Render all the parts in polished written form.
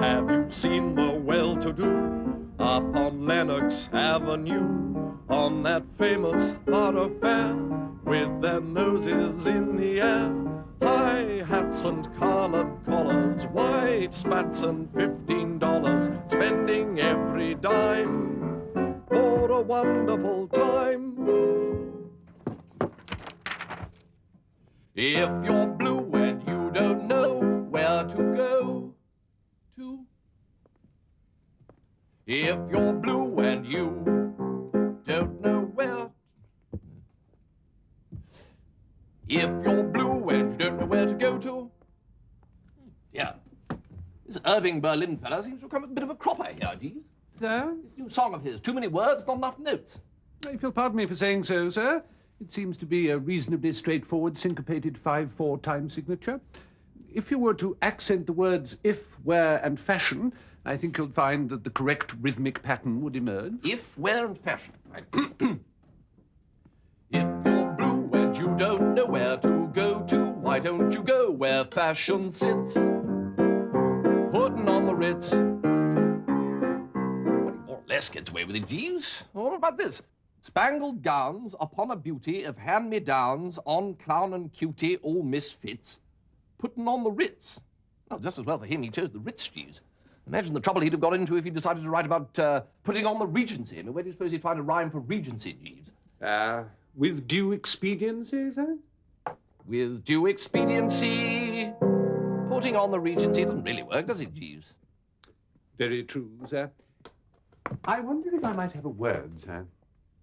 Have you seen the well-to-do up on Lenox Avenue, on that famous thoroughfare, with their noses in the air? High hats and collared collars, white spats and $15, spending every dime for a wonderful time. If you're blue and you don't know where to go to, if you're blue and you don't know where, if you're blue and you don't know where to go to, yeah, this Irving Berlin fella seems to have come a bit of a cropper here, Jeeves. Sir? This new song of his, too many words, not enough notes. If you'll pardon me for saying so, sir, it seems to be a reasonably straightforward syncopated 5/4 time signature. If you were to accent the words if, where, and fashion, I think you'll find that the correct rhythmic pattern would emerge. If, where, and fashion. Right. If you're blue and you don't know where to go to, why don't you go where fashion sits? Putting on the Ritz. Well, more or less gets away with it, Jeeves. What about this? Spangled gowns upon a beauty of hand-me-downs, on clown and cutie, all misfits, putting on the Ritz. Well, just as well for him he chose the Ritz, Jeeves. Imagine the trouble he'd have got into if he decided to write about putting on the Regency. I mean, where do you suppose he'd find a rhyme for Regency, Jeeves? With due expediency, sir? With due expediency, putting on the Regency. It doesn't really work, does it, Jeeves? Very true, sir. I wonder if I might have a word, sir.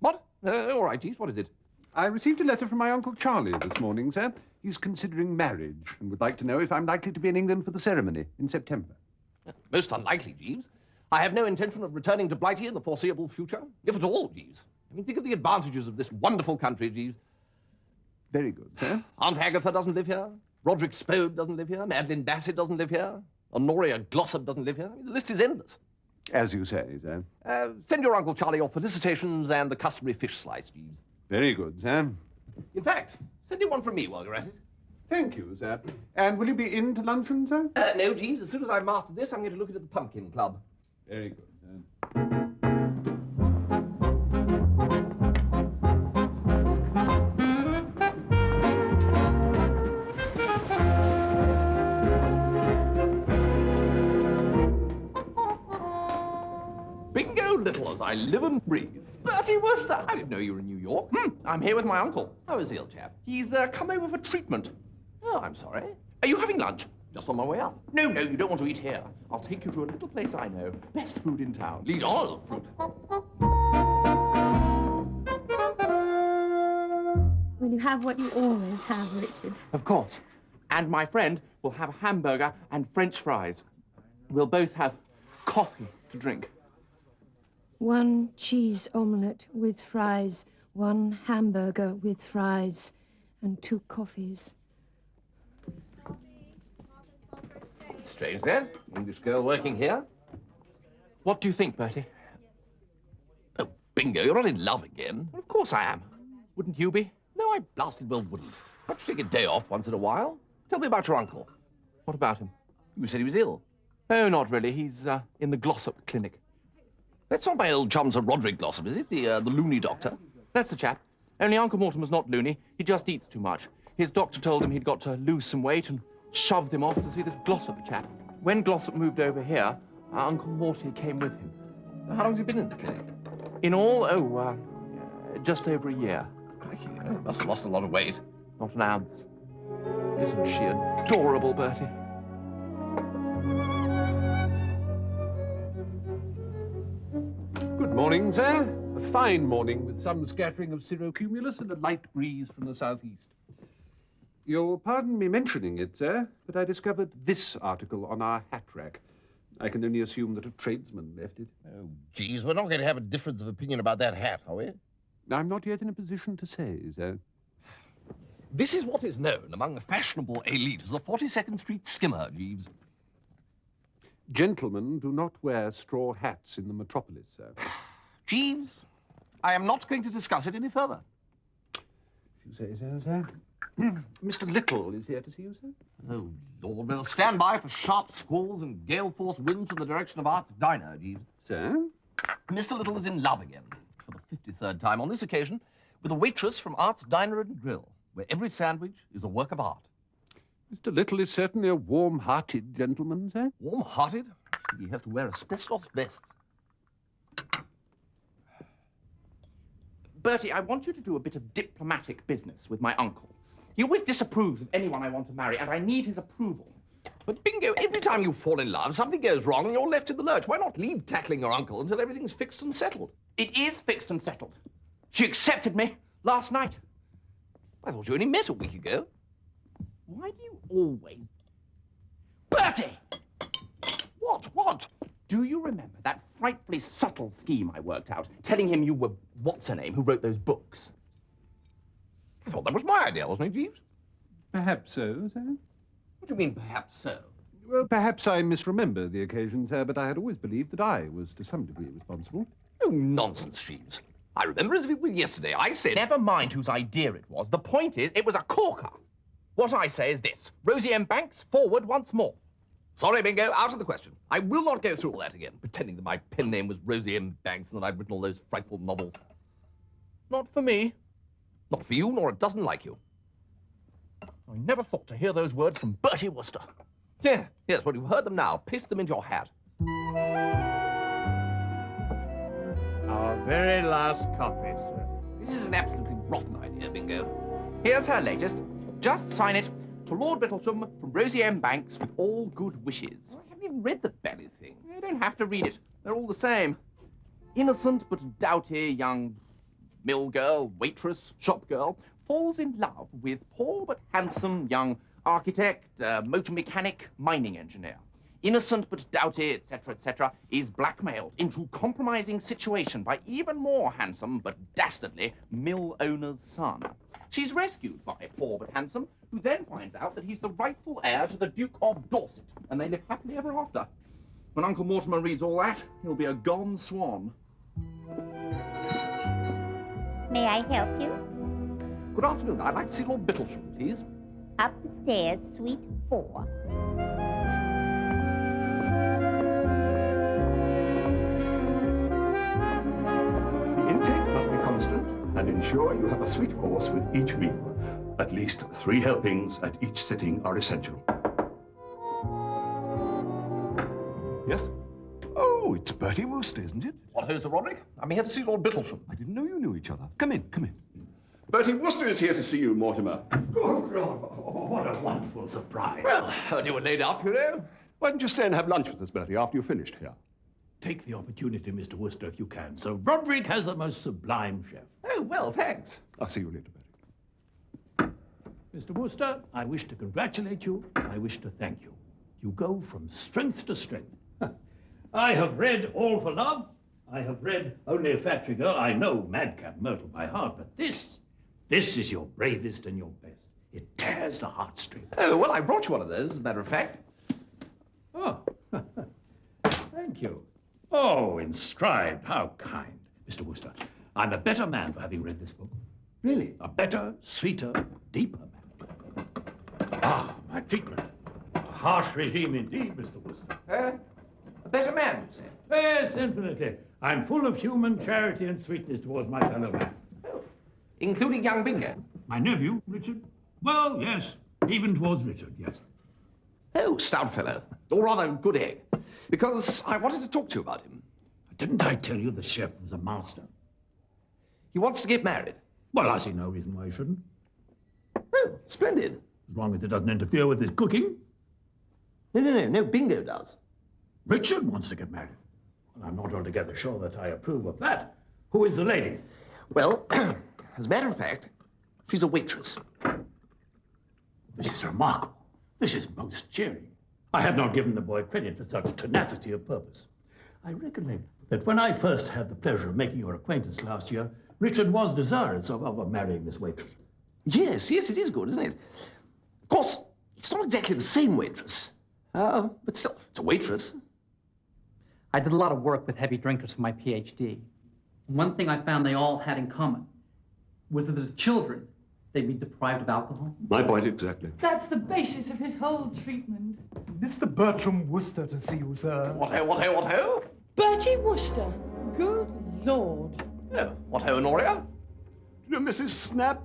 What? All right, Jeeves, what is it? I received a letter from my Uncle Charlie this morning, sir. He's considering marriage and would like to know if I'm likely to be in England for the ceremony in September. Most unlikely, Jeeves. I have no intention of returning to Blighty in the foreseeable future, if at all, Jeeves. I mean, think of the advantages of this wonderful country, Jeeves. Very good, sir. Aunt Agatha doesn't live here. Roderick Spode doesn't live here. Madeline Bassett doesn't live here. Honoria Glossop doesn't live here. I mean, the list is endless. As you say, sir. Send your Uncle Charlie your felicitations and the customary fish slice, Jeeves. Very good, sir. In fact, send him one from me while you're at it. Thank you, sir. And will you be in to luncheon, sir? No, Jeeves. As soon as I've mastered this, I'm going to look at the Pumpkin Club. Very good, sir. Bingo little as I live and breathe. Bertie Wooster! I didn't know you were in New York. I'm here with my uncle. How is the old chap? He's come over for treatment. Oh, I'm sorry. Are you having lunch? Just on my way out. No, you don't want to eat here. I'll take you to a little place I know. Best food in town. Lead on, little fruit. Will you have what you always have, Richard? Of course. And my friend will have a hamburger and French fries. We'll both have coffee to drink. 1 cheese omelette with fries, 1 hamburger with fries, and 2 coffees. Strange, that. English girl working here. What do you think, Bertie? Oh, bingo, you're not in love again. Of course I am. Wouldn't you be? No, I blasted well wouldn't. Why don't you take a day off once in a while? Tell me about your uncle. What about him? You said he was ill. Oh, not really. He's in the Glossop clinic. That's not my old chum, Sir Roderick Glossop, is it? The loony doctor? That's the chap. Only Uncle Mortimer's not loony. He just eats too much. His doctor told him he'd got to lose some weight and shoved him off to see this Glossop chap. When Glossop moved over here, Uncle Morty came with him. How long's he been in the clinic? In all, just over a year. Crikey, he must have lost a lot of weight. Not an ounce. Isn't she adorable, Bertie? Good morning, sir. A fine morning with some scattering of cirrocumulus and a light breeze from the southeast. You'll pardon me mentioning it, sir, but I discovered this article on our hat rack. I can only assume that a tradesman left it. Oh, geez, we're not going to have a difference of opinion about that hat, are we? I'm not yet in a position to say, sir. This is what is known among the fashionable elite as a 42nd Street skimmer, Jeeves. Gentlemen do not wear straw hats in the metropolis, sir. Jeeves, I am not going to discuss it any further. If you say so, sir. Mr. Little is here to see you, sir. Oh, Lord, we'll stand by for sharp squalls and gale-force winds from the direction of Art's Diner, Jeeves. Sir? Mr. Little is in love again, for the 53rd time on this occasion, with a waitress from Art's Diner and Grill, where every sandwich is a work of art. Mr. Little is certainly a warm-hearted gentleman, sir. Warm-hearted? He has to wear asbestos vests. Bertie, I want you to do a bit of diplomatic business with my uncle. He always disapproves of anyone I want to marry, and I need his approval. But, Bingo, every time you fall in love, something goes wrong and you're left in the lurch. Why not leave tackling your uncle until everything's fixed and settled? It is fixed and settled. She accepted me last night. I thought you only met a week ago. Why do you always... Bertie! What? Do you remember that frightfully subtle scheme I worked out, telling him you were what's-her-name who wrote those books? I thought that was my idea, wasn't it, Jeeves? Perhaps so, sir. What do you mean, perhaps so? Well, perhaps I misremember the occasion, sir, but I had always believed that I was to some degree responsible. Oh, nonsense, Jeeves. I remember as if it were yesterday. I said... Never mind whose idea it was. The point is, it was a corker. What I say is this. Rosie M. Banks, forward once more. Sorry, Bingo, out of the question. I will not go through all that again, pretending that my pen name was Rosie M. Banks and that I'd written all those frightful novels. Not for me. Not for you, nor a dozen like you. I never thought to hear those words from Bertie Wooster. Yeah, yes, well, you've heard them now. Paste them into your hat. Our very last copy, sir. This is an absolutely rotten idea, Bingo. Here's her latest. Just sign it to Lord Bittlesham from Rosie M. Banks with all good wishes. I haven't even read the bally thing. You don't have to read it. They're all the same. Innocent but doughty young mill girl, waitress, shop girl, falls in love with poor but handsome young architect, motor mechanic, mining engineer. Innocent but doughty, etc., is blackmailed into compromising situation by even more handsome but dastardly mill owner's son. She's rescued by poor but handsome, who then finds out that he's the rightful heir to the Duke of Dorset, and they live happily ever after. When Uncle Mortimer reads all that, he'll be a gone swan. May I help you? Good afternoon. I'd like to see Lord Bittlesham, please. Up the stairs, suite 4. The intake must be constant and ensure you have a sweet course with each meal. At least 3 helpings at each sitting are essential. Yes? Oh, it's Bertie Wooster, isn't it? What ho, Sir Roderick? I'm here to see Lord Bittlesham. I didn't know you knew each other. Come in, come in. Bertie Wooster is here to see you, Mortimer. Good Lord, what a wonderful surprise. Well, heard you were laid up, you know. Why don't you stay and have lunch with us, Bertie, after you've finished here? Take the opportunity, Mr. Wooster, if you can. Sir Roderick has the most sublime chef. Oh, well, thanks. I'll see you later, Bertie. Mr. Wooster, I wish to congratulate you. I wish to thank you. You go from strength to strength. I have read All for Love. I have read Only a Factory Girl. I know Madcap Myrtle by heart, but this is your bravest and your best. It tears the heartstrings. Oh, well, I brought you one of those, as a matter of fact. Oh, thank you. Oh, inscribed. How kind. Mr. Wooster, I'm a better man for having read this book. Really, a better, sweeter, deeper man. Ah, my treatment. A harsh regime indeed, Mr. Wooster. A better man, you say? Yes, infinitely. I'm full of human charity and sweetness towards my fellow man. Including young Bingo? My nephew, Richard? Well, yes. Even towards Richard, yes. Oh, stout fellow. Or rather, good egg. Because I wanted to talk to you about him. Didn't I tell you the chef was a master? He wants to get married. Well, I see no reason why he shouldn't. Oh, splendid. As long as it doesn't interfere with his cooking. No, Bingo does. Richard wants to get married. Well, I'm not altogether sure that I approve of that. Who is the lady? Well, as a matter of fact, she's a waitress. This is remarkable. This is most cheering. I had not given the boy credit for such tenacity of purpose. I recollect that when I first had the pleasure of making your acquaintance last year, Richard was desirous of marrying this waitress. Yes, it is good, isn't it? Of course, it's not exactly the same waitress. But still, it's a waitress. I did a lot of work with heavy drinkers for my PhD. One thing I found they all had in common was that as children, They'd be deprived of alcohol? My point exactly. That's the basis of his whole treatment. Mr. Bertram Wooster to see you, sir. What-ho? Bertie Wooster. Good Lord. Oh, what-ho, Honoria? Dear Mrs. Snap.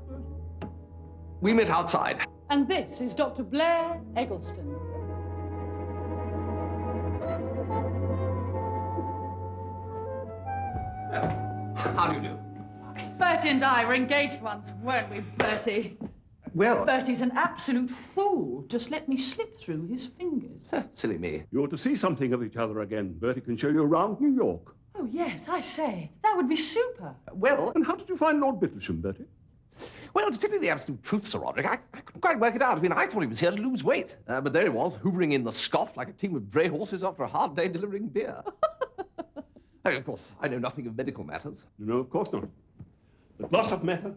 We met outside. And this is Dr. Blair Eggleston. How do you do? Bertie and I were engaged once, weren't we, Bertie? Well... Bertie's an absolute fool. Just let me slip through his fingers. Silly me. You ought to see something of each other again. Bertie can show you around New York. Oh, yes, I say. That would be super. Well... And how did you find Lord Bittlesham, Bertie? Well, to tell you the absolute truth, Sir Roderick, I couldn't quite work it out. I mean, I thought he was here to lose weight. But there he was, hoovering in the scoff like a team of dray horses after a hard day delivering beer. I mean, of course, I know nothing of medical matters. No, of course not. The Glossop method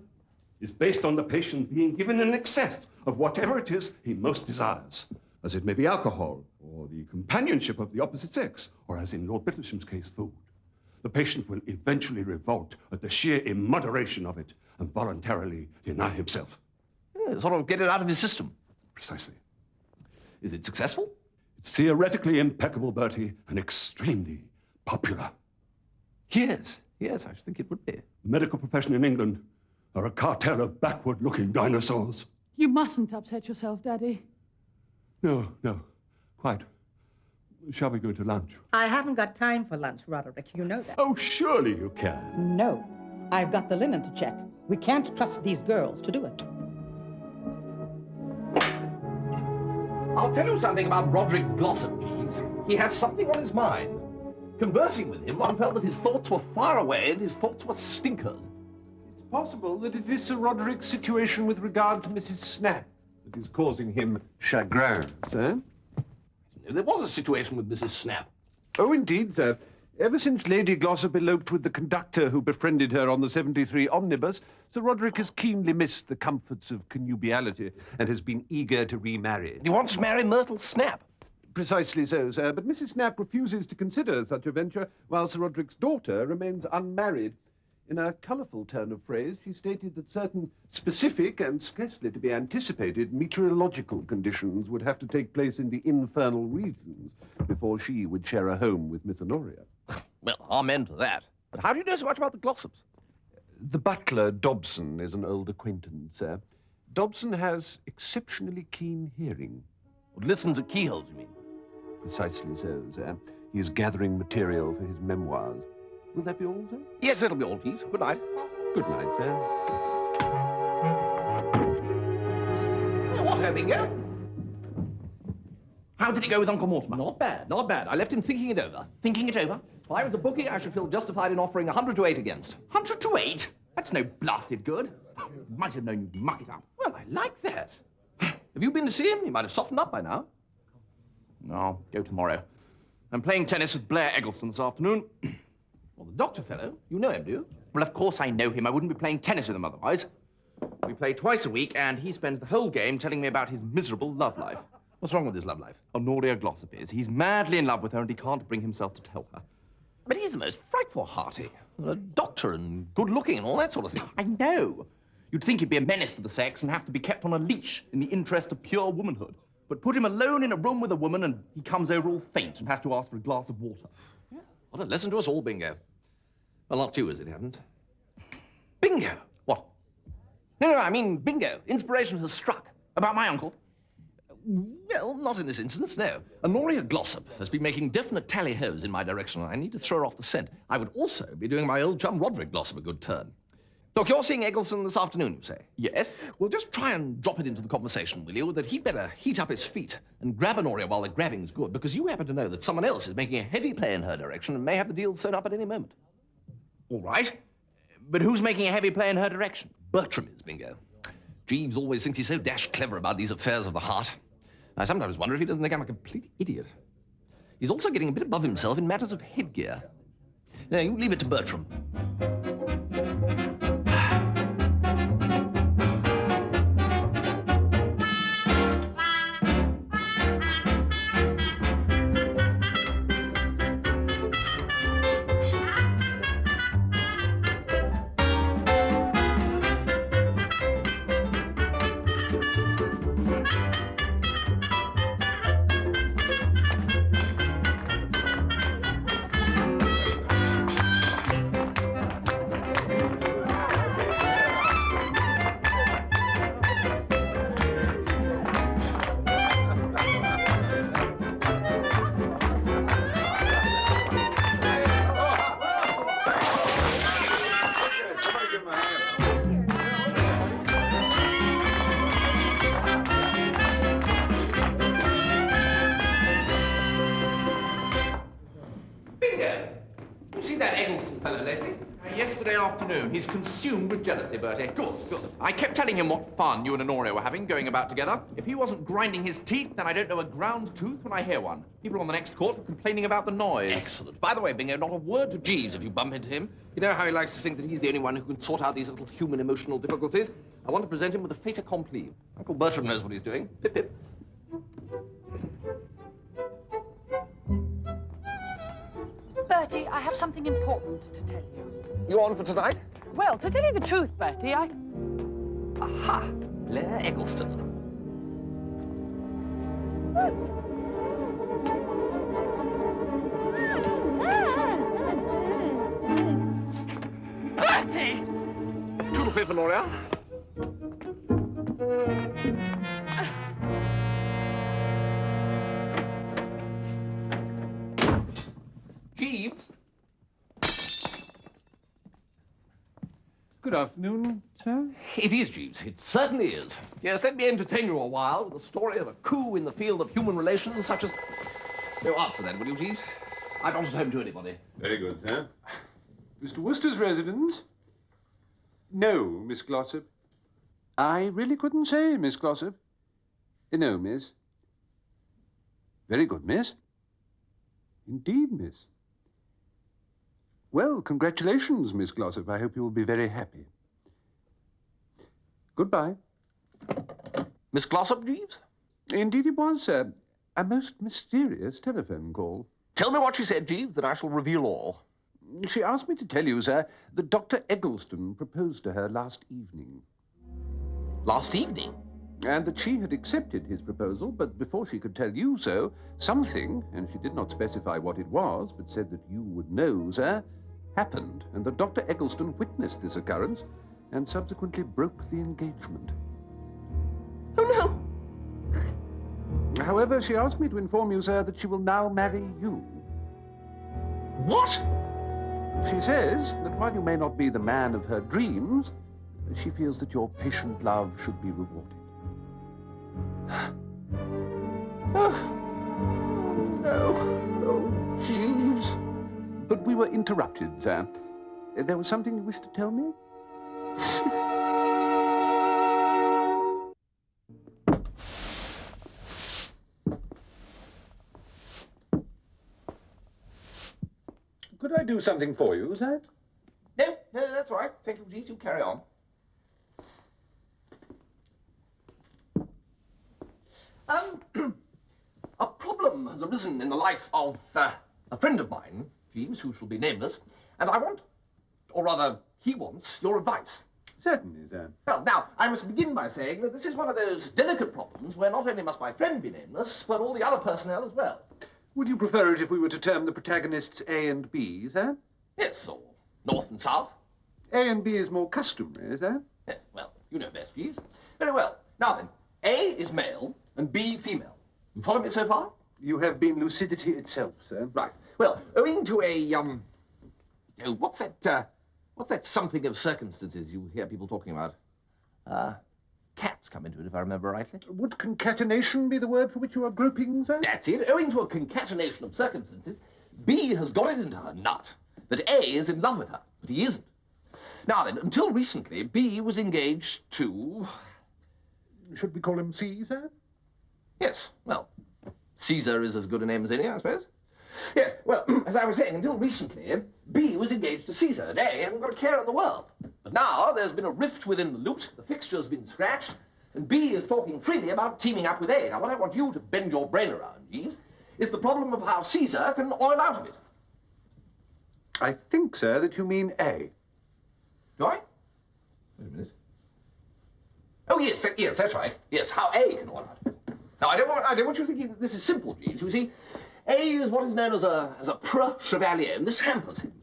is based on the patient being given an excess of whatever it is he most desires, as it may be alcohol, or the companionship of the opposite sex, or as in Lord Bittlesham's case, food. The patient will eventually revolt at the sheer immoderation of it and voluntarily deny himself. Yeah, sort of get it out of his system. Precisely. Is it successful? It's theoretically impeccable, Bertie, and extremely popular. Yes, I should think it would be. The medical profession in England are a cartel of backward-looking dinosaurs. You mustn't upset yourself, Daddy. No, quite. Shall we go to lunch? I haven't got time for lunch, Roderick. You know that. Oh, surely you can. No. I've got the linen to check. We can't trust these girls to do it. I'll tell you something about Roderick Glossop, Jeeves. He has something on his mind. Conversing with him, one felt that his thoughts were far away and his thoughts were stinkers. It's possible that it is Sir Roderick's situation with regard to Mrs. Snap that is causing him chagrin, sir. There was a situation with Mrs. Snap. Oh, indeed, sir. Ever since Lady Glossop eloped with the conductor who befriended her on the 73 omnibus, Sir Roderick has keenly missed the comforts of connubiality and has been eager to remarry. He wants to marry Myrtle Snap. Precisely so, sir, but Mrs. Snap refuses to consider such a venture, while Sir Roderick's daughter remains unmarried. In a colourful turn of phrase, she stated that certain specific and scarcely to be anticipated meteorological conditions would have to take place in the infernal regions before she would share a home with Miss Honoria. Well, amen to that. But how do you know so much about the Glossops? The butler, Dobson, is an old acquaintance, sir. Dobson has exceptionally keen hearing. Listens at keyholes, you mean? Precisely so, sir. He is gathering material for his memoirs. Will that be all, sir? Yes, that'll be all, Jeeves. Good night. Good night, sir. What, Bingo? How did it go with Uncle Mortimer? Not bad. I left him thinking it over. Thinking it over? If I was a bookie, I should feel justified in offering 100 to 8 against. 100 to 8? That's no blasted good. Might have known you'd muck it up. Well, I like that. Have you been to see him? He might have softened up by now. No, I'll go tomorrow. I'm playing tennis with Blair Eggleston this afternoon. Well, the doctor fellow, you know him, do you? Well, of course I know him. I wouldn't be playing tennis with him otherwise. We play twice a week, and he spends the whole game telling me about his miserable love life. What's wrong with his love life? Honoria Glossop is. He's madly in love with her, and he can't bring himself to tell her. But he's the most frightful hearty. A doctor and good-looking and all that sort of thing. I know. You'd think he'd be a menace to the sex and have to be kept on a leash in the interest of pure womanhood. But put him alone in a room with a woman, and he comes over all faint and has to ask for a glass of water. Yeah. What a lesson to us all, Bingo. Well, not you, as it happens. Bingo! What? No, I mean bingo. Inspiration has struck. About my uncle. Well, not in this instance, no. Honoria Glossop has been making definite tally-hoes in my direction, and I need to throw her off the scent. I would also be doing my old chum Roderick Glossop a good turn. Look, you're seeing Eggleston this afternoon, you say? Yes. Well, just try and drop it into the conversation, will you, that he'd better heat up his feet and grab Honoria while the grabbing's good, because you happen to know that someone else is making a heavy play in her direction and may have the deal sewn up at any moment. All right. But who's making a heavy play in her direction? Bertram is, Bingo. Jeeves always thinks he's so dashed clever about these affairs of the heart. I sometimes wonder if he doesn't think I'm a complete idiot. He's also getting a bit above himself in matters of headgear. Now, you leave it to Bertram. that Eggleston fellow lately? Yesterday afternoon. He's consumed with jealousy, Bertie. Good, good. I kept telling him what fun you and Honoria were having, going about together. If he wasn't grinding his teeth, then I don't know a ground tooth when I hear one. People on the next court were complaining about the noise. Excellent. By the way, Bingo, not a word to Jeeves if you bump into him. You know how he likes to think that he's the only one who can sort out these little human emotional difficulties? I want to present him with a fait accompli. Uncle Bertram knows what he's doing. Pip, pip. Bertie, I have something important to tell you. You on for tonight? Well, to tell you the truth, Bertie, Aha! Blair Eggleston. Bertie! Toodle pip, Honoria. Jeeves? Good afternoon, sir. It is, Jeeves. It certainly is. Yes, let me entertain you a while with a story of a coup in the field of human relations, such as... No, answer then, will you, Jeeves? I'm not at home to anybody. Very good, sir. Mr. Wooster's residence? No, Miss Glossop. I really couldn't say, Miss Glossop. No, miss. Very good, miss. Indeed, miss. Well, congratulations, Miss Glossop. I hope you will be very happy. Goodbye. Miss Glossop, Jeeves? Indeed it was, sir. A most mysterious telephone call. Tell me what she said, Jeeves, then I shall reveal all. She asked me to tell you, sir, that Dr. Eggleston proposed to her last evening. Last evening? And that she had accepted his proposal, but before she could tell you so, something, and she did not specify what it was, but said that you would know, sir, happened, and that Dr. Eggleston witnessed this occurrence and subsequently broke the engagement. Oh, no! However, she asked me to inform you, sir, that she will now marry you. What? She says that while you may not be the man of her dreams, she feels that your patient love should be rewarded. Oh, no. Oh, Jeeves. But we were interrupted, sir. There was something you wished to tell me? Could I do something for you, sir? No, that's all right. Thank you, Jeeves. You carry on. A problem has arisen in the life of a friend of mine, Jeeves, who shall be nameless, and I want, or rather, he wants, your advice. Certainly, sir. Well, now, I must begin by saying that this is one of those delicate problems where not only must my friend be nameless, but all the other personnel as well. Would you prefer it if we were to term the protagonists A and B, sir? Yes, or north and south. A and B is more customary, sir. Yeah, well, you know best, Jeeves. Very well. Now then, A is male and B female. You follow me so far? You have been lucidity itself, sir. Right. Well, owing to a, oh, what's that something of circumstances you hear people talking about? Cats come into it, if I remember rightly. Would concatenation be the word for which you are groping, sir? That's it. Owing to a concatenation of circumstances, B has got it into her nut that A is in love with her, but he isn't. Now then, until recently, B was engaged to... Should we call him C, sir? Yes, well, Caesar is as good a name as any, I suppose. Yes, well, as I was saying, until recently, B was engaged to Caesar, and A hadn't got a care in the world. But now there's been a rift within the lute, the fixture's been scratched, and B is talking freely about teaming up with A. Now, what I want you to bend your brain around, Jeeves, is the problem of how Caesar can oil out of it. I think, sir, that you mean A. Do I? Wait a minute. Oh, yes, that's right. Yes, how A can oil out of it. Now, I don't want you thinking that this is simple, Jeeves. You see, A is what is known as a preux chevalier, and this hampers him.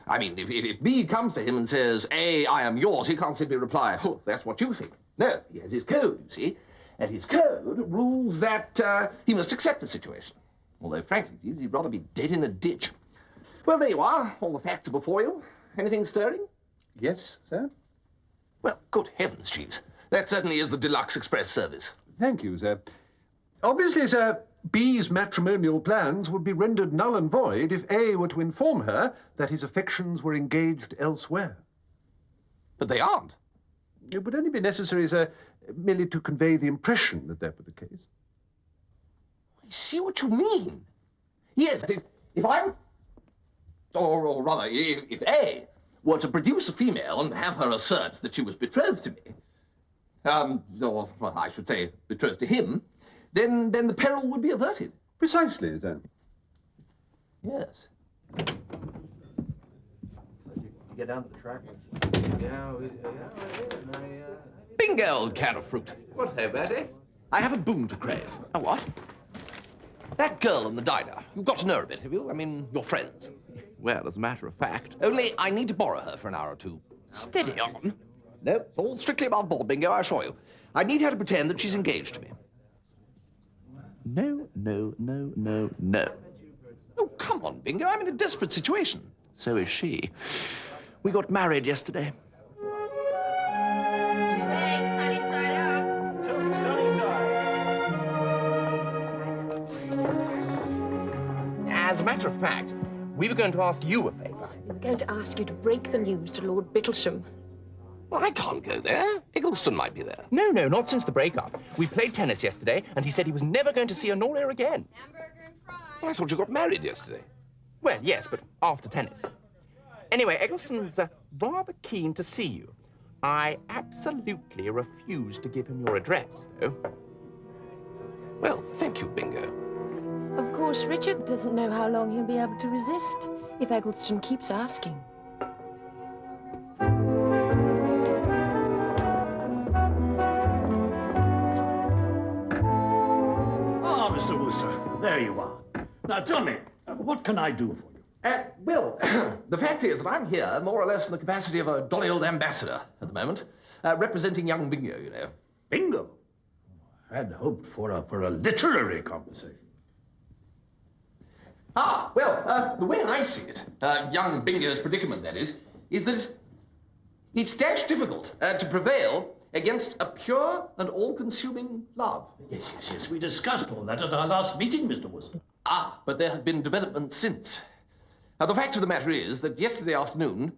I mean, if B comes to him and says, A, I am yours, he can't simply reply, oh, that's what you think. No, he has his code, you see, and his code rules that he must accept the situation. Although, frankly, Jeeves, he'd rather be dead in a ditch. Well, there you are. All the facts are before you. Anything stirring? Yes, sir. Well, good heavens, Jeeves. That certainly is the deluxe express service. Thank you, sir. Obviously, sir, B's matrimonial plans would be rendered null and void if A were to inform her that his affections were engaged elsewhere. But they aren't. It would only be necessary, sir, merely to convey the impression that that were the case. I see what you mean. Yes, if I... Or rather, if A were to produce a female and have her assert that she was betrothed to me, or well, I should say betrothed to him, then the peril would be averted. Precisely, then. Yes. You get down to the track. Bingo, old can of fruit. What ho, Bertie? I have a boon to crave. A what? That girl in the diner. You've got to know her a bit, have you? I mean, you're friends. Well, as a matter of fact. Only I need to borrow her for an hour or two. Steady on. No, it's all strictly above board, Bingo, I assure you. I need her to pretend that she's engaged to me. No, no, no, no, no. Oh, come on, Bingo. I'm in a desperate situation. So is she. We got married yesterday. As a matter of fact, we were going to ask you a favour. We were going to ask you to break the news to Lord Bittlesham. Well, I can't go there. Eggleston might be there. No, not since the breakup. We played tennis yesterday, and he said he was never going to see Honoria again. Well, I thought you got married yesterday. Well, yes, but after tennis. Anyway, Eggleston's rather keen to see you. I absolutely refuse to give him your address, though. Well, thank you, Bingo. Of course, Richard doesn't know how long he'll be able to resist if Eggleston keeps asking. Mr. Wooster, there you are. Now tell me, what can I do for you? Well, the fact is that I'm here more or less in the capacity of a jolly old ambassador at the moment, representing young Bingo, you know. Bingo? I had hoped for a literary conversation. Well, the way I see it, young Bingo's predicament, that is that it's dashed difficult to prevail against a pure and all-consuming love. Yes, we discussed all that at our last meeting, Mr. Wooster. But there have been developments since. The fact of the matter is that yesterday afternoon,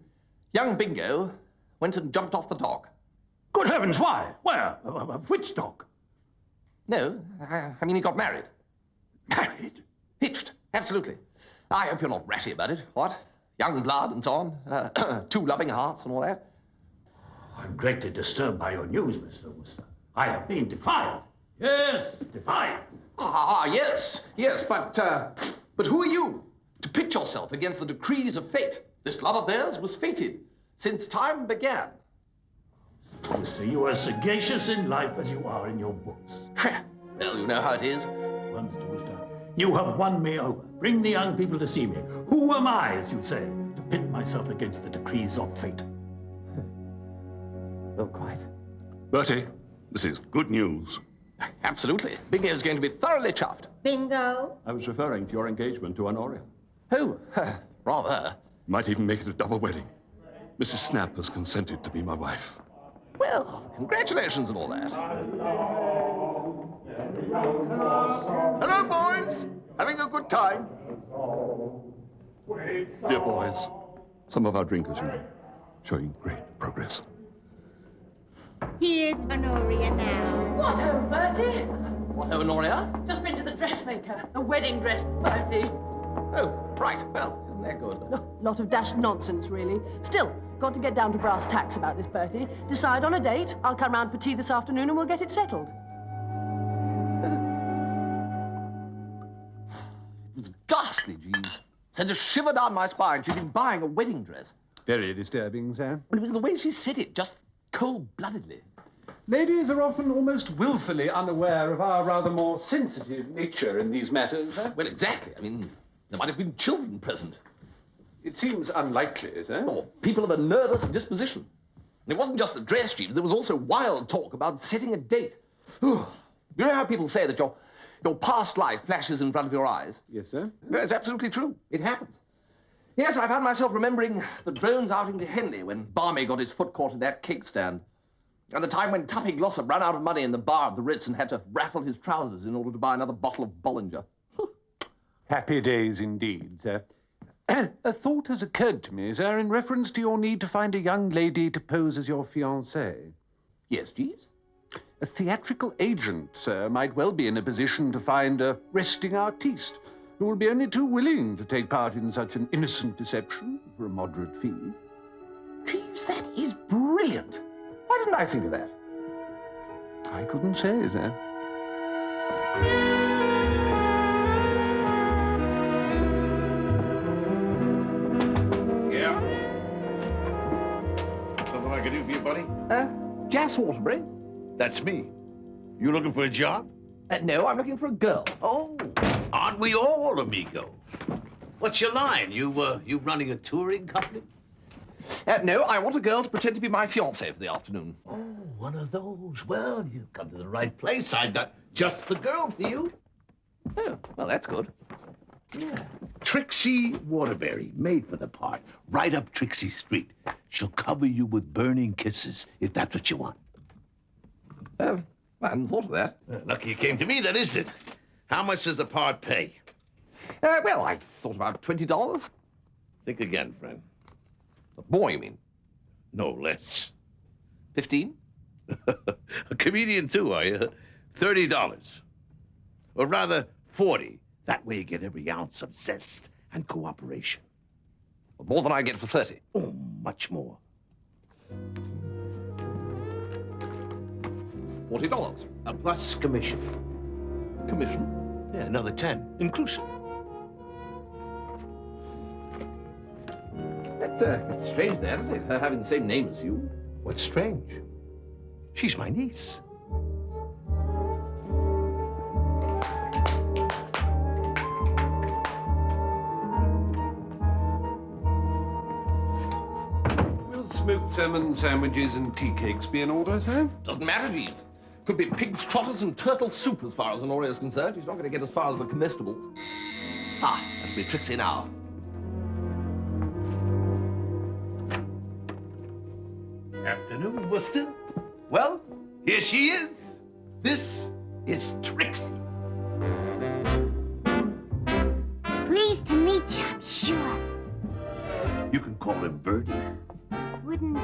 young Bingo went and jumped off the dock. Good heavens, why? Where? Which dock? No, I mean he got married. Married? Hitched, absolutely. I hope you're not ratty about it, what? Young blood and so on, two loving hearts and all that. I'm greatly disturbed by your news, Mr. Wooster. I have been defiled. Yes, defiled. Yes, but who are you to pit yourself against the decrees of fate? This love of theirs was fated since time began. Mr. Wooster, you are as sagacious in life as you are in your books. Well, you know how it is. Well, Mr. Wooster, you have won me over. Bring the young people to see me. Who am I, as you say, to pit myself against the decrees of fate? Well, quite. Bertie, this is good news. Absolutely. Bingo's going to be thoroughly chuffed. Bingo. I was referring to your engagement to Honoria. Oh, rather. Might even make it a double wedding. Mrs. Snap has consented to be my wife. Well, congratulations and all that. Hello, boys. Having a good time? Dear boys, some of our drinkers, you know, showing great progress. Here's Honoria now. What ho, Bertie? What, Honoria? Just been to the dressmaker. A wedding dress party. Oh, right. Well, isn't that good? Lot of dashed nonsense, really. Still, got to get down to brass tacks about this, Bertie. Decide on a date. I'll come round for tea this afternoon and we'll get it settled. It was ghastly, Jeeves. Sent a shiver down my spine. She'd been buying a wedding dress. Very disturbing, sir. Well, it was the way she said it, just cold-bloodedly. Ladies are often almost willfully unaware of our rather more sensitive nature in these matters, sir. Well, exactly. I mean, there might have been children present. It seems unlikely, sir. Or people of a nervous disposition. And it wasn't just the dress, Jeeves. There was also wild talk about setting a date. You know how people say that your past life flashes in front of your eyes? Yes, sir. No, it's absolutely true. It happens. Yes, I found myself remembering the drones outing to Henley when Barmy got his foot caught in that cake stand. And the time when Tuppy Glossop ran out of money in the bar of the Ritz and had to raffle his trousers in order to buy another bottle of Bollinger. Happy days indeed, sir. A thought has occurred to me, sir, in reference to your need to find a young lady to pose as your fiancée. Yes, Jeeves? A theatrical agent, sir, might well be in a position to find a resting artiste who will be only too willing to take part in such an innocent deception for a moderate fee. Jeeves, that is brilliant. Why didn't I think of that? I couldn't say, sir. Yeah? Something I can do for you, buddy? Jas Waterbury? That's me. You looking for a job? No, I'm looking for a girl. Oh, aren't we all, amigo? What's your line? You running a touring company? No, I want a girl to pretend to be my fiancée for the afternoon. Oh, one of those. Well, you've come to the right place. I've got just the girl for you. Oh, well, that's good. Yeah. Trixie Waterbury, made for the part. Right up Trixie Street. She'll cover you with burning kisses, if that's what you want. I hadn't thought of that. Lucky you came to me, then, isn't it? How much does the part pay? Well, I thought about $20. Think again, friend. More, you mean? No less. 15? A comedian, too, are you? $30. Or rather, 40. That way you get every ounce of zest and cooperation. More than I get for 30. Oh, much more. $40. Plus commission. Commission? Yeah, another 10, inclusive. It's strange that, isn't it? Her having the same name as you. What's strange? She's my niece. Will smoked salmon sandwiches and tea cakes be in order, sir? Doesn't matter, Jeeves. Could be pig's trotters and turtle soup as far as Honoria is concerned. She's not going to get as far as the comestibles. That'll be Trixie now. Afternoon, Wooster. Well, here she is. This is Trixie. Pleased to meet you, I'm sure. You can call him Birdie. Wouldn't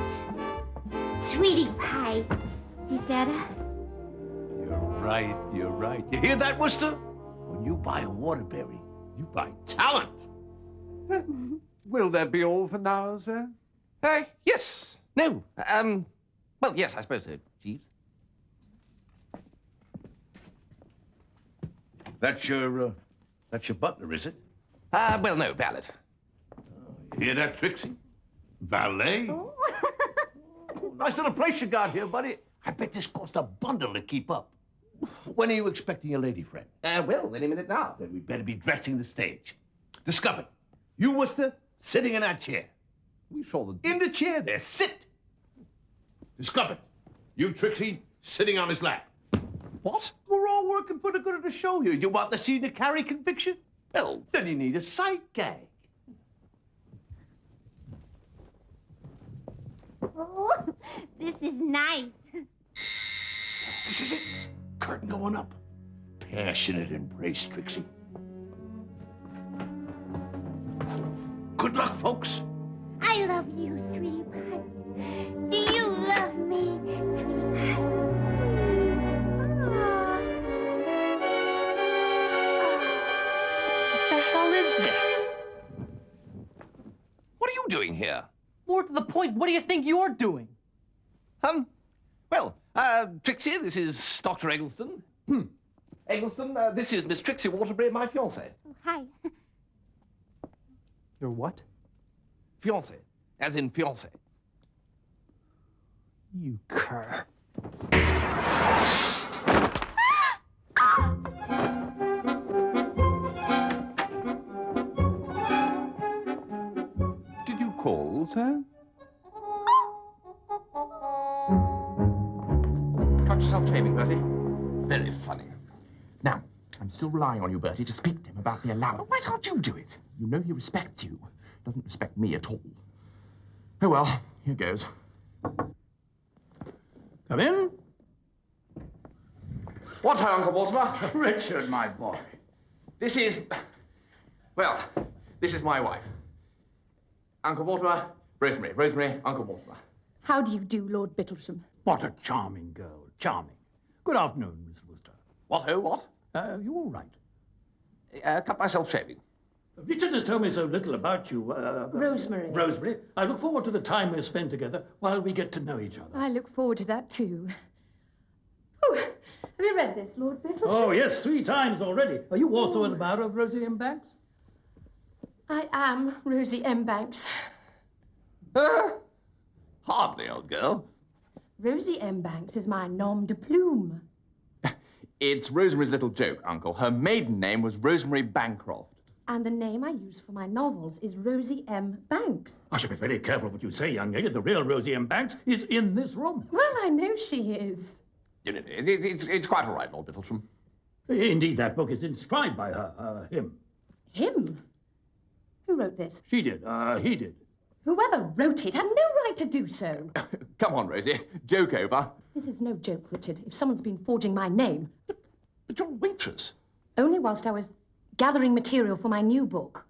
Sweetie Pie be better? You're right. You hear that, Wooster? When you buy a Waterbury, you buy talent. Will that be all for now, sir? Yes. No. Well, yes, I suppose so, Jeeves. That's your butler, is it? Well, no, valet. You hear that, Trixie? Valet? Oh. Nice little place you got here, buddy. I bet this cost a bundle to keep up. When are you expecting a lady friend? Well, any minute now. Then we better be dressing the stage. Discover. You, Wooster, sitting in that chair. We saw the... In the chair there, sit. Discover. You, Trixie, sitting on his lap. What? We're all working for the good of the show here. You want the scene to carry conviction? Well, then you need a sight gag. Oh, this is nice. This is it. Curtain going up. Passionate embrace, Trixie. Good luck, folks. I love you, Sweetie Pie. Do you love me, Sweetie Pie? What the hell is this? What are you doing here? More to the point, what do you think you're doing? Well, Trixie, this is Dr. Eggleston. Eggleston, this is Miss Trixie Waterbury, my fiancée. Oh, hi. Your what? Fiancée, as in fiancé. You cur. Did you call, sir? Cut yourself shaving, Bertie. Very funny. Now, I'm still relying on you, Bertie, to speak to him about the allowance. Why can't you do it? You know he respects you. Doesn't respect me at all. Oh, well, here goes. Come in. What, Uncle Mortimer? Richard, my boy. This is... Well, this is my wife. Uncle Mortimer, Rosemary. Rosemary, Uncle Mortimer. How do you do, Lord Bittlesham? What a charming girl. Charming. Good afternoon, Miss Wooster. What, oh, what? You all right? Cut myself shaving. Richard has told me so little about you. Rosemary. Rosemary. I look forward to the time we'll spend together while we get to know each other. I look forward to that, too. Oh, have you read this, Lord Bittlesham? Oh, yes, 3 times already. Are you also an admirer of Rosie M. Banks? I am Rosie M. Banks. Hardly, old girl. Rosie M. Banks is my nom de plume. It's Rosemary's little joke, Uncle. Her maiden name was Rosemary Bancroft. And the name I use for my novels is Rosie M. Banks. I should be very careful what you say, young lady. The real Rosie M. Banks is in this room. Well, I know she is. It's quite all right, Lord Bittlesham. Indeed, that book is inscribed by her, him. Him? Who wrote this? She did, he did. Whoever wrote it had no right to do so. Come on, Rosie. Joke over. This is no joke, Richard. If someone's been forging my name... But you're a waitress. Only whilst I was gathering material for my new book.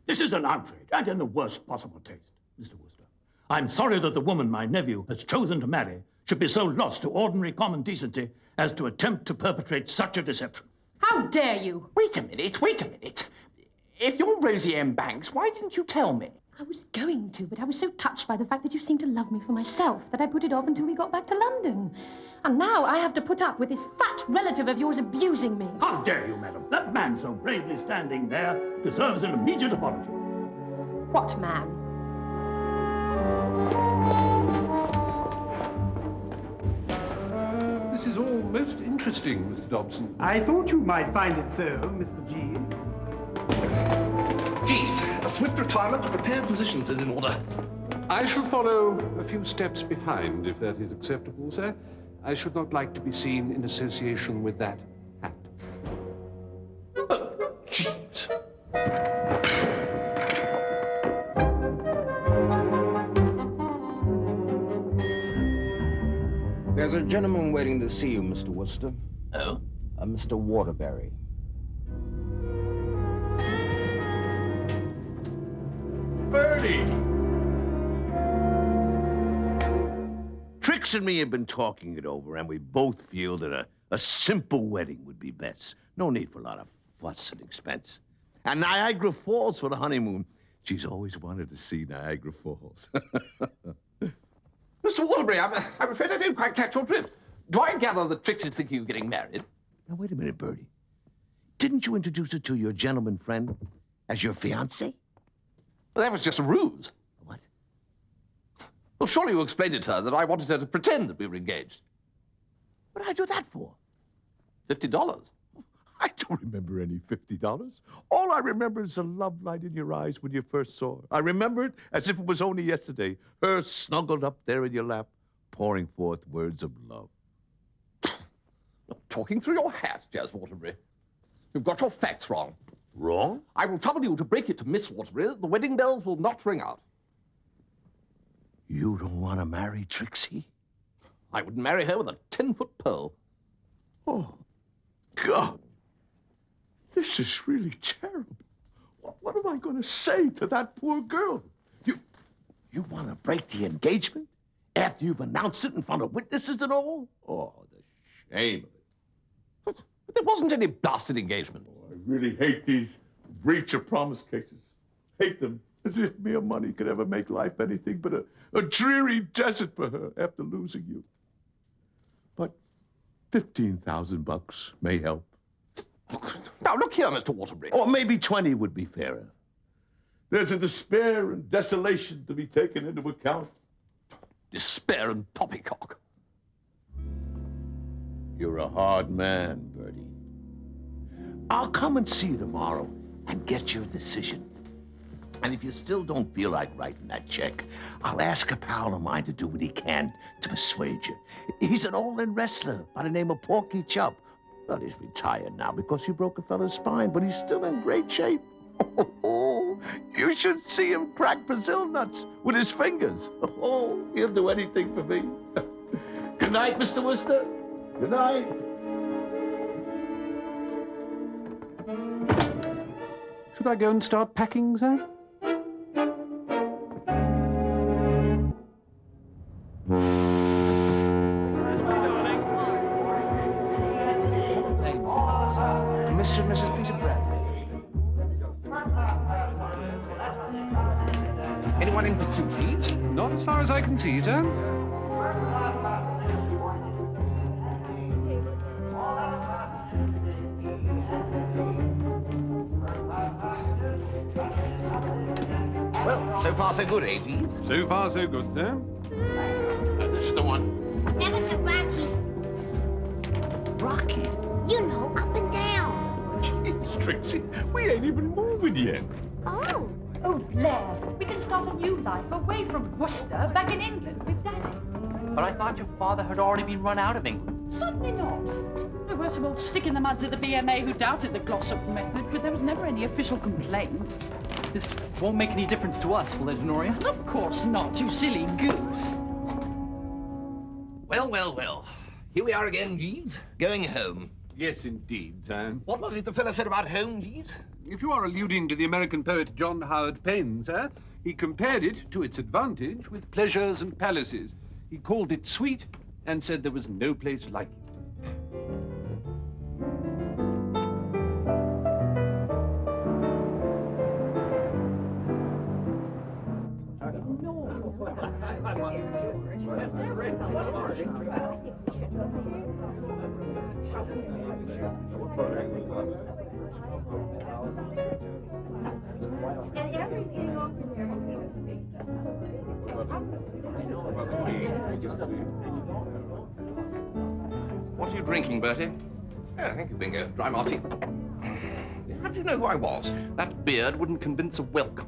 This is an outrage, and in the worst possible taste, Mr. Wooster. I'm sorry that the woman my nephew has chosen to marry should be so lost to ordinary common decency as to attempt to perpetrate such a deception. How dare you? Wait a minute. If you're Rosie M. Banks, why didn't you tell me? I was going to, but I was so touched by the fact that you seemed to love me for myself that I put it off until we got back to London. And now I have to put up with this fat relative of yours abusing me. How dare you, madam? That man so bravely standing there deserves an immediate apology. What man? This is all most interesting, Mr. Dobson. I thought you might find it so, Mr. Jeeves. Jeeves, a swift retirement to prepared positions is in order. I shall follow a few steps behind, if that is acceptable, sir. I should not like to be seen in association with that hat. Jeeves. There's a gentleman waiting to see you, Mr. Wooster. Oh? Mr. Waterbury. Bertie! Trix and me have been talking it over, and we both feel that a simple wedding would be best. No need for a lot of fuss and expense. And Niagara Falls for the honeymoon. She's always wanted to see Niagara Falls. Mr. Waterbury, I'm afraid I didn't quite catch your drift. Do I gather that Trix is thinking of getting married? Now, wait a minute, Bertie. Didn't you introduce her to your gentleman friend as your fiancé? Well, that was just a ruse. What? Well, surely you explained it to her that I wanted her to pretend that we were engaged. What did I do that for? $50. I don't remember any $50. All I remember is the love light in your eyes when you first saw her. I remember it as if it was only yesterday. Her snuggled up there in your lap, pouring forth words of love. You're talking through your hat, Jazz Waterbury. You've got your facts wrong. Wrong? I will trouble you to break it to Miss Waterbury that the wedding bells will not ring out. You don't want to marry Trixie? I would marry her with a 10-foot pole. Oh, God. This is really terrible. What am I going to say to that poor girl? You want to break the engagement after you've announced it in front of witnesses and all? Oh, the shame of it. But there wasn't any blasted engagement. Oh, I really hate these breach of promise cases. Hate them. As if mere money could ever make life anything but a dreary desert for her after losing you. But $15,000 may help. Now, look here, Mr. Waterbury. Or maybe 20 would be fairer. There's a despair and desolation to be taken into account. Despair and poppycock. You're a hard man, Bertie. I'll come and see you tomorrow and get your decision. And if you still don't feel like writing that check, I'll ask a pal of mine to do what he can to persuade you. He's an all-in wrestler by the name of Porky Chop. Well, he's retired now because he broke a fella's spine, but he's still in great shape. Oh, you should see him crack Brazil nuts with his fingers. Oh, he'll do anything for me. Good night, Mr. Wooster. Good night. Should I go and start packing, sir? Mr. and Mrs. Peter Bradley. Anyone in pursuit, Jeeves? Not as far as I can see, sir. Well, so far so good, eh, Jeeves? So far so good, sir. This is the one. That was a Rocky. Rocky. You know, up and down. Jeez, Trixie, we ain't even moving yet. Oh. Oh, Blair, we can start a new life away from Worcester, back in England with Daddy. But I thought your father had already been run out of England. Certainly not. There were some old stick-in-the-muds at the BMA who doubted the Glossop method, but there was never any official complaint. This won't make any difference to us, will it, Honoria? Of course not, you silly goose. Well, well, well. Here we are again, Jeeves. Going home. Yes, indeed, sir. What was it the fella said about home, Jeeves? If you are alluding to the American poet John Howard Payne, sir, he compared it to its advantage with pleasures and palaces. He called it sweet and said there was no place like it. What are you drinking, Bertie? Oh, thank you, Bingo. Dry martini. How did you know who I was? That beard wouldn't convince a whelk.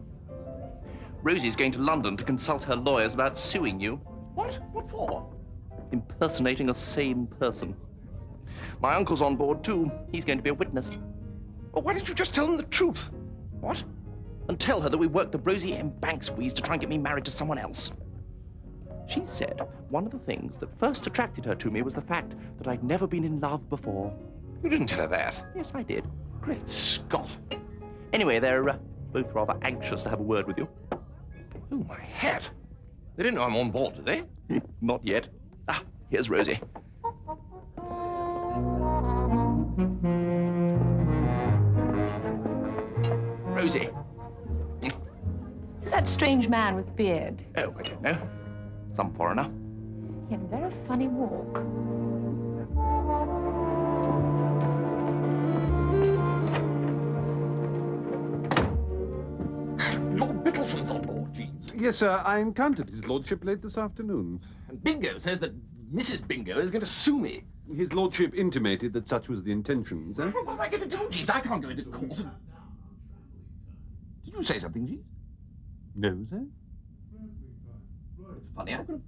Rosie's going to London to consult her lawyers about suing you. What? What for? Impersonating a sane person. My uncle's on board, too. He's going to be a witness. Well, why didn't you just tell them the truth? What? And tell her that we worked the Rosie M. Bank squeeze to try and get me married to someone else. She said one of the things that first attracted her to me was the fact that I'd never been in love before. You didn't tell her that? Yes, I did. Great Scott. Anyway, they're both rather anxious to have a word with you. Oh, my hat. They didn't know I'm on board, did they? Not yet. Ah, here's Rosie. Rosie. Who's that strange man with beard? Oh, I don't know. Some foreigner. He had a very funny walk. Lord Bittlesham's on board, Jeeves. Yes, sir. I encountered his lordship late this afternoon. And Bingo says that Mrs. Bingo is going to sue me. His lordship intimated that such was the intention, sir. Well, what am I going to do, Jeeves? I can't go into court. Did you say something, Jeeves? No, sir. It's funny, I'm going to...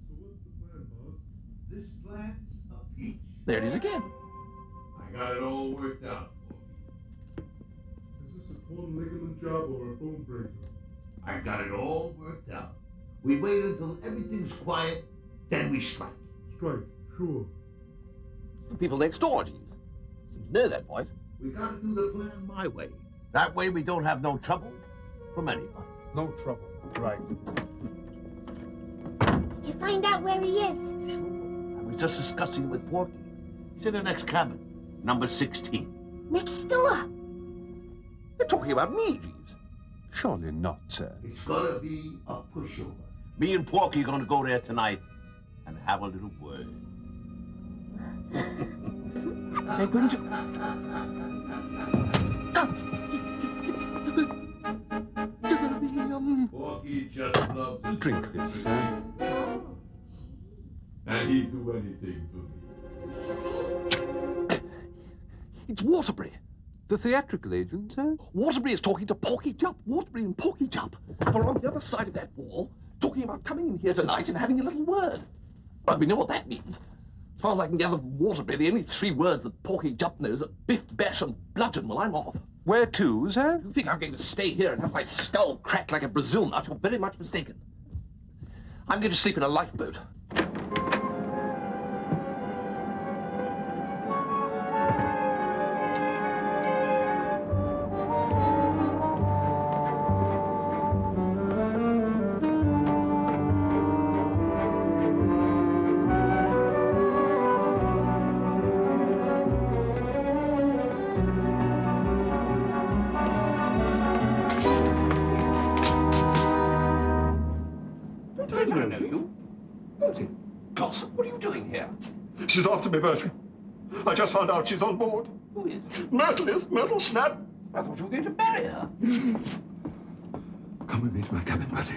This plan's a peach. There it is again. I got it all worked out. Is this a torn ligament job or a bone breaker? I got it all worked out. We wait until everything's quiet, then we strike. Strike, sure. It's the people next door, Jeeves. Seems to know that voice. We gotta do the plan my way. That way we don't have no trouble from anyone. No trouble. Right. Did you find out where he is? I was just discussing it with Porky. He's in the next cabin, number 16. Next door. They're talking about me, Jeeves. Surely not, sir. It's gotta be a pushover. Me and Porky are going to go there tonight and have a little word. They're going to... Porky just loves to Drink this, sir. And he'd do anything for me. It's Waterbury. The theatrical agent, sir? Waterbury is talking to Porky Jupp. Waterbury and Porky Jupp are on the other side of that wall, talking about coming in here tonight and having a little word. Well, we know what that means. As far as I can gather from Waterbury, the only three words that Porky Jupp knows are biff, bash, and bludgeon. Well, I'm off. Where to, sir? You think I'm going to stay here and have my skull cracked like a Brazil nut? You're very much mistaken. I'm going to sleep in a lifeboat. I don't know you. Bertie. Glossop, what are you doing here? She's after me, Bertie. I just found out she's on board. Who is? Myrtle is. Myrtle Snap. I thought you were going to marry her. Come with me to my cabin, Bertie,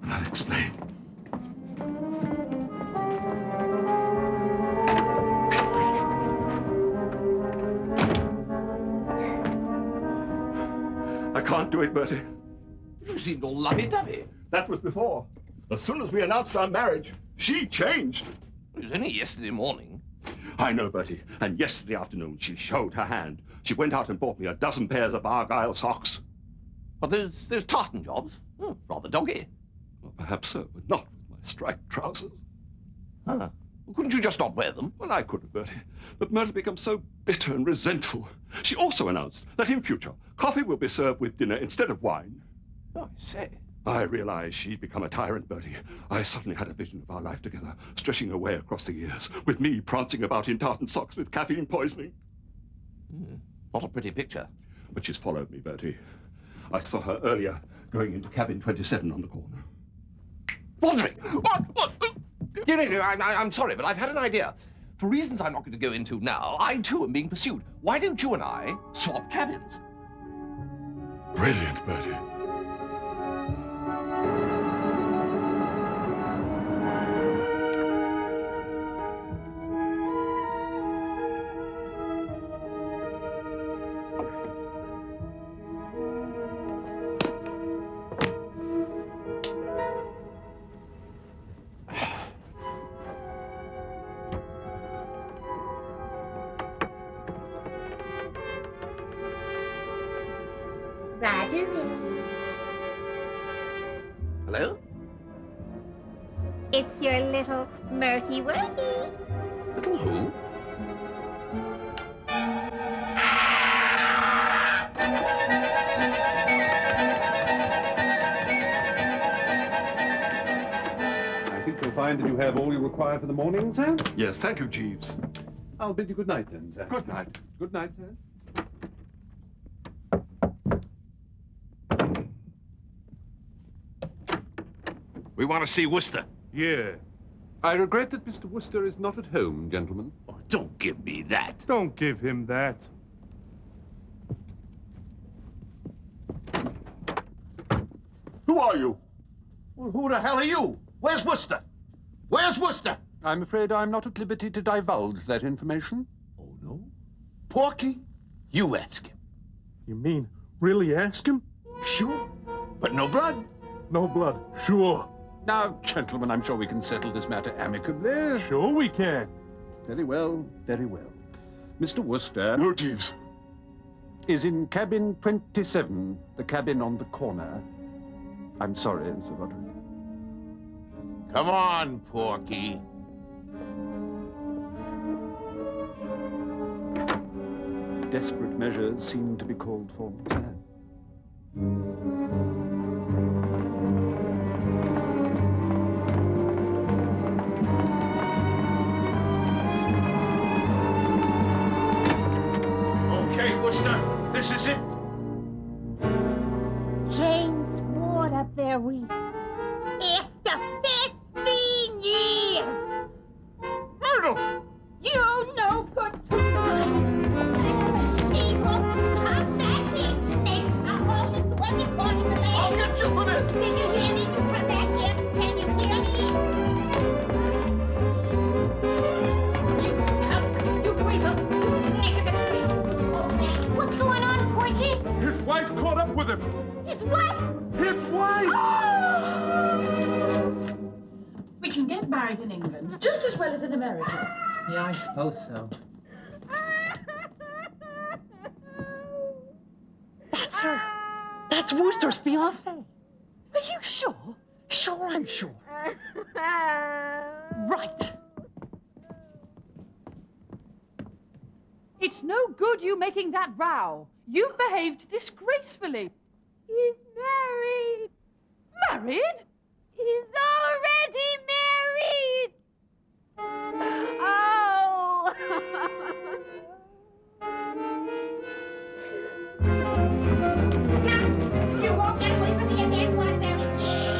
and I'll explain. I can't do it, Bertie. You seemed all lovey-dovey. That was before. As soon as we announced our marriage, she changed. It was only yesterday morning. I know, Bertie. And yesterday afternoon, she showed her hand. She went out and bought me a dozen pairs of Argyle socks. But those tartan jobs? Rather doggy. Well, perhaps so, but not with my striped trousers. Huh. Well, couldn't you just not wear them? Well, I could have, Bertie. But Myrtle becomes so bitter and resentful. She also announced that in future, coffee will be served with dinner instead of wine. Oh, I say. I realized she'd become a tyrant, Bertie. I suddenly had a vision of our life together, stretching away across the years, with me prancing about in tartan socks with caffeine poisoning. Not a pretty picture. But she's followed me, Bertie. I saw her earlier going into cabin 27 on the corner. Roderick! What? No, I'm sorry, but I've had an idea. For reasons I'm not going to go into now, I too am being pursued. Why don't you and I swap cabins? Brilliant, Bertie. Hello? It's your little Murty Worty. Little who? I think you'll find that you have all you require for the morning, sir. Yes, thank you, Jeeves. I'll bid you good night then, sir. Good night. Good night, sir. We want to see Wooster. Yeah. I regret that Mr. Wooster is not at home, gentlemen. Oh, don't give me that. Don't give him that. Who are you? Well, who the hell are you? Where's Wooster? Where's Wooster? I'm afraid I'm not at liberty to divulge that information. Oh, no? Porky? You ask him. You mean really ask him? Sure. But no blood? No blood, sure. Now, gentlemen, I'm sure we can settle this matter amicably. Sure we can. Very well, very well. Mr. Wooster... No, Jeeves. ...is in cabin 27, the cabin on the corner. I'm sorry, Sir Roderick. Come on, Porky. Desperate measures seem to be called for. Okay, Wooster, this is it. James Waterbury. After 15 years. Myrtle! You no good tonight. She-Hulk, come back here, snake. I'll hold you to every corner of the land. I'll get you for this. Did you hear me? Come back here. Can you hear me? You wake up. You snake of the tree. Okay. What's going on, Porky? His wife caught up with him. His wife? His wife! We can get married in England just as well as in America. Yeah, I suppose so. That's her. That's Wooster's fiancée. Are you sure? Sure, I'm sure. Right. It's no good you making that row. You've behaved disgracefully. He's married. Married? He's already married. Oh. You won't get away from me again, Waterbury.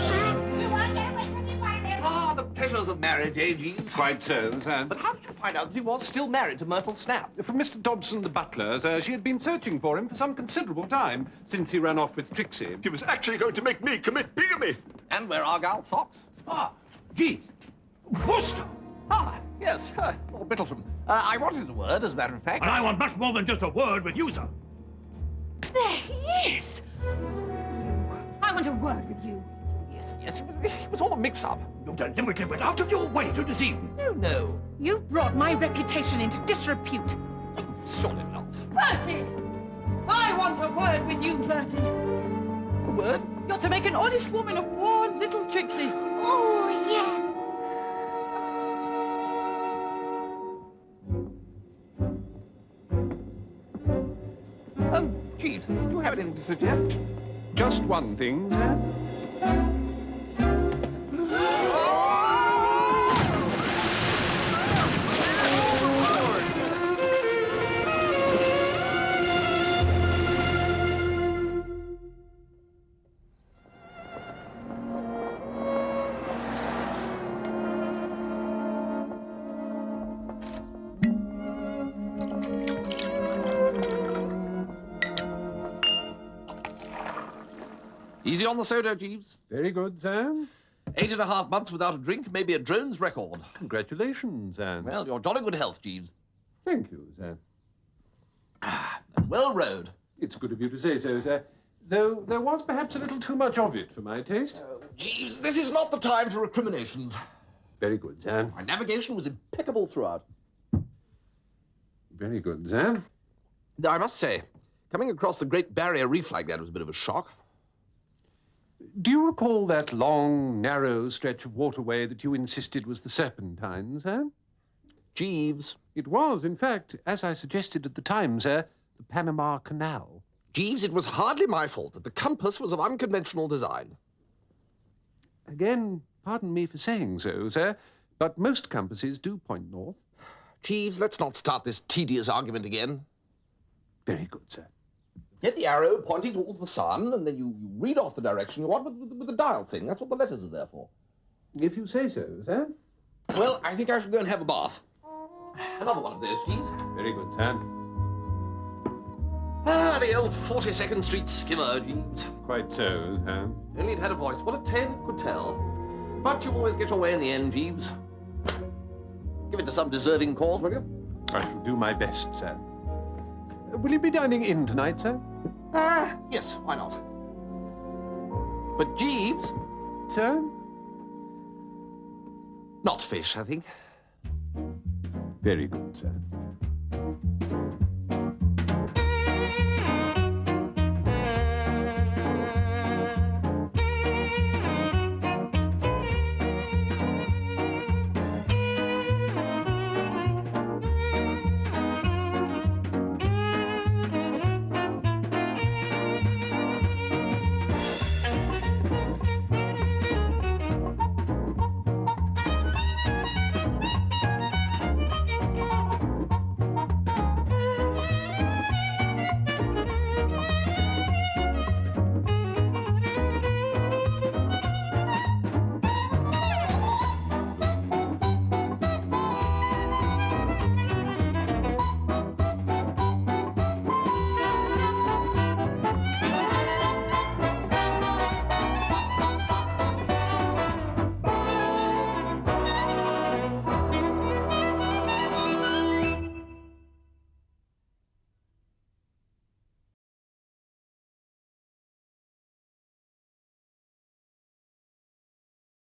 Huh? You won't get away from me, Waterbury. marriage, eh, Jeeves? Quite so, sir. But how did you find out that he was still married to Myrtle Snap? From Mr. Dobson, the butler, sir. She had been searching for him for some considerable time, since he ran off with Trixie. He was actually going to make me commit bigamy. And wear Argyle socks? Ah, Jeeves. Wooster! Ah, yes, Lord Bittleton. I wanted a word, as a matter of fact. And I want much more than just a word with you, sir. There he is! I want a word with you. Yes, it was all a mix-up. You deliberately went out of your way to deceive me. No. You've brought my reputation into disrepute. Surely not. Bertie! I want a word with you, Bertie. A word? You're to make an honest woman of poor little Trixie. Oh, yes. Jeeves, do you have anything to suggest? Just one thing, sir. Easy on the soda, Jeeves. Very good, sir. 8.5 months without a drink may be a drone's record. Congratulations, sir. Well, your jolly good health, Jeeves. Thank you, sir. And well rowed. It's good of you to say so, sir. Though there was perhaps a little too much of it for my taste. Jeeves, this is not the time for recriminations. Very good, sir. My navigation was impeccable throughout. Very good, sir. Though I must say, coming across the Great Barrier Reef like that was a bit of a shock. Do you recall that long, narrow stretch of waterway that you insisted was the Serpentine, sir? Jeeves. It was, in fact, as I suggested at the time, sir, the Panama Canal. Jeeves, it was hardly my fault that the compass was of unconventional design. Again, pardon me for saying so, sir, but most compasses do point north. Jeeves, let's not start this tedious argument again. Very good, sir. Get the arrow pointing towards the sun, and then you read off the direction you want with the dial thing. That's what the letters are there for. If you say so, sir. Well, I think I shall go and have a bath. Another one of those, Jeeves. Very good, sir. Ah, the old 42nd Street skimmer, Jeeves. Quite so, sir. Only it had a voice. What a tale it could tell. But you always get your way in the end, Jeeves. Give it to some deserving cause, will you? I shall do my best, sir. Will you be dining in tonight, sir? Yes, why not? But Jeeves? Sir? Not fish, I think. Very good, sir.